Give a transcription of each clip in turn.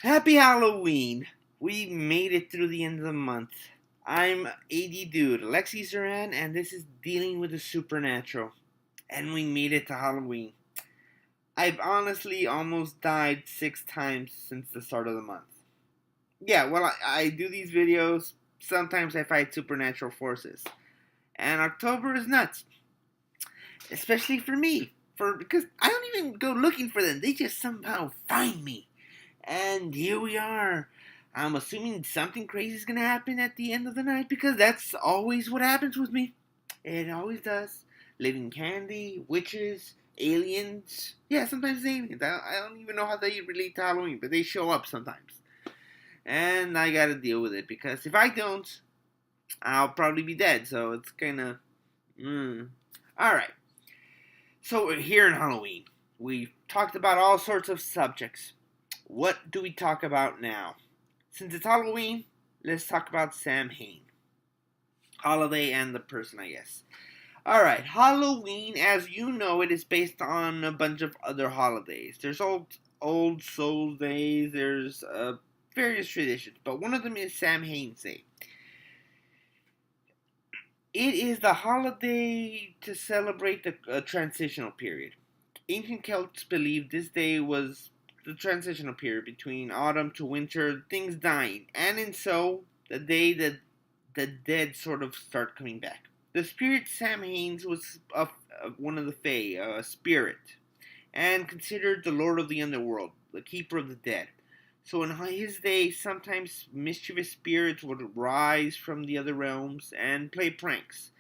Happy Halloween! We made it through the end of the month. I'm AD Dude, Alexi Zoran, and this is Dealing with the Supernatural. And we made it to Halloween. I've honestly almost died 6 times since the start of the month. Yeah, well, I do these videos. Sometimes I fight supernatural forces. And October is nuts. Especially for me. Because I don't even go looking for them. They just somehow find me. And here we are. I'm assuming something crazy is going to happen at the end of the night because that's always what happens with me. It always does. Living candy, witches, aliens. Yeah, sometimes aliens. I don't even know how they relate to Halloween, but they show up sometimes. And I gotta deal with it because if I don't, I'll probably be dead. So it's kind of. Alright. So we're here in Halloween. We've talked about all sorts of subjects. What do we talk about now? Since it's Halloween, let's talk about Samhain. Holiday and the person, I guess. Alright, Halloween, as you know, it is based on a bunch of other holidays. There's Old Souls Days, there's various traditions, but one of them is Samhain's Day. It is the holiday to celebrate the transitional period. Ancient Celts believed this day was the transitional period between autumn to winter, things dying, and in so the day that the dead sort of start coming back. The spirit Samhain was one of the Fae, a spirit, and considered the lord of the underworld, the keeper of the dead. So in his day, sometimes mischievous spirits would rise from the other realms and play pranks.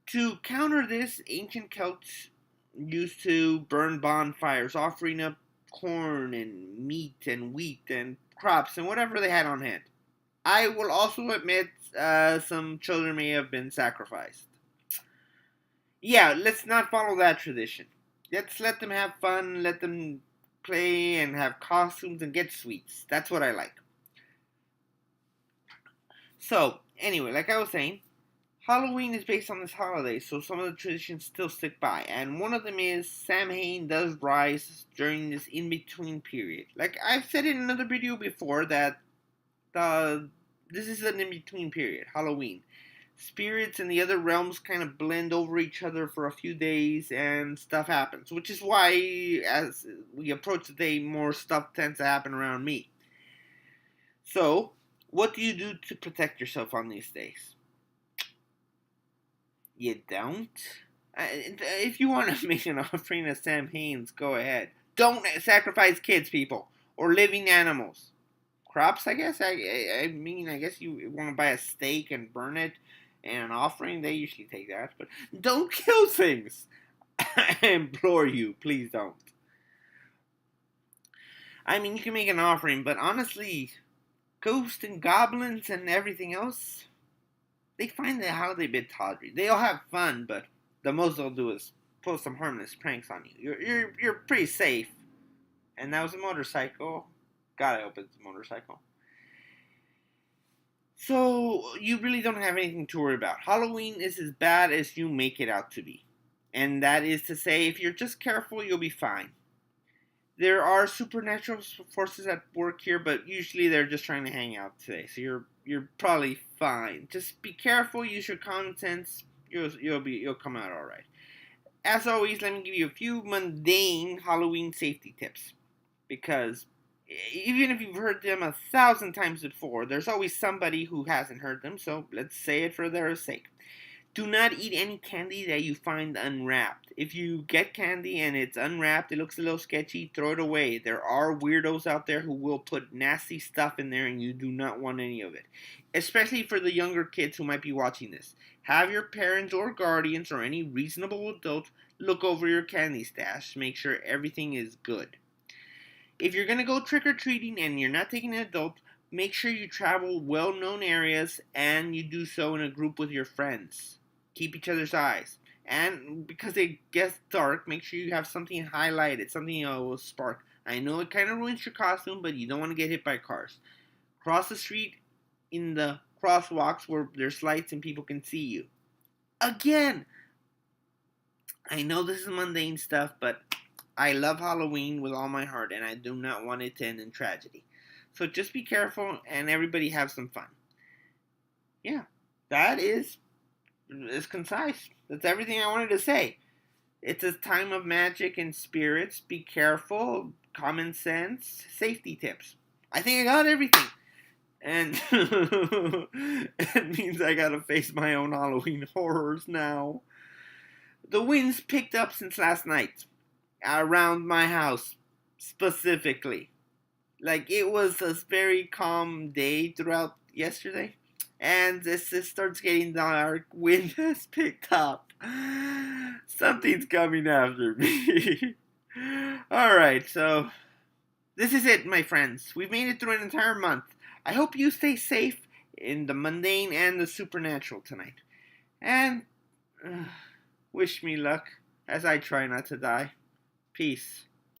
To counter this, ancient Celts used to burn bonfires, offering up corn and meat and wheat and crops and whatever they had on hand. I will also admit some children may have been sacrificed. Yeah, let's not follow that tradition. Let's let them have fun, let them play and have costumes and get sweets. That's what I like. So, anyway, like I was saying, Halloween is based on this holiday, so some of the traditions still stick by. And one of them is Samhain does rise during this in between period. Like I've said in another video before that this is an in between period, Halloween. Spirits in the other realms kind of blend over each other for a few days and stuff happens, which is why as we approach the day, more stuff tends to happen around me. So, what do you do to protect yourself on these days? You don't? If you want to make an offering of Samhain's, go ahead. Don't sacrifice kids, people, or living animals. Crops, I guess. I mean, I guess you want to buy a steak and burn it, and an offering. They usually take that, but don't kill things. I implore you, please don't. I mean, you can make an offering, but honestly, ghosts and goblins and everything else, they find the holiday a bit tawdry. They'll have fun, but the most they'll do is pull some harmless pranks on you. You're pretty safe. And that was a motorcycle. God, I hope it's a motorcycle. So you really don't have anything to worry about. Halloween is as bad as you make it out to be. And that is to say, if you're just careful, you'll be fine. There are supernatural forces at work here, but usually they're just trying to hang out today. So you're probably fine. Just be careful. Use your common sense. You'll come out all right. As always, let me give you a few mundane Halloween safety tips because even if you've heard them 1,000 times before, there's always somebody who hasn't heard them. So let's say it for their sake. Do not eat any candy that you find unwrapped. If you get candy and it's unwrapped, it looks a little sketchy, throw it away. There are weirdos out there who will put nasty stuff in there and you do not want any of it. Especially for the younger kids who might be watching this. Have your parents or guardians or any reasonable adult look over your candy stash to make sure everything is good. If you're going to go trick-or-treating and you're not taking an adult, make sure you travel well-known areas and you do so in a group with your friends. Keep each other's eyes. And because it gets dark, make sure you have something highlighted, something that will spark. I know it kind of ruins your costume, but you don't want to get hit by cars. Cross the street in the crosswalks where there's lights and people can see you. Again, I know this is mundane stuff, but I love Halloween with all my heart, and I do not want it to end in tragedy. So just be careful and everybody have some fun. Yeah, that is concise. That's everything I wanted to say. It's a time of magic and spirits. Be careful, common sense, safety tips. I think I got everything. And it means I gotta face my own Halloween horrors now. The winds picked up since last night. Around my house, specifically. Like, it was a very calm day throughout yesterday. And this it starts getting dark. Wind has picked up. Something's coming after me. Alright, so this is it, my friends. We've made it through an entire month. I hope you stay safe in the mundane and the supernatural tonight. And wish me luck as I try not to die. Peace.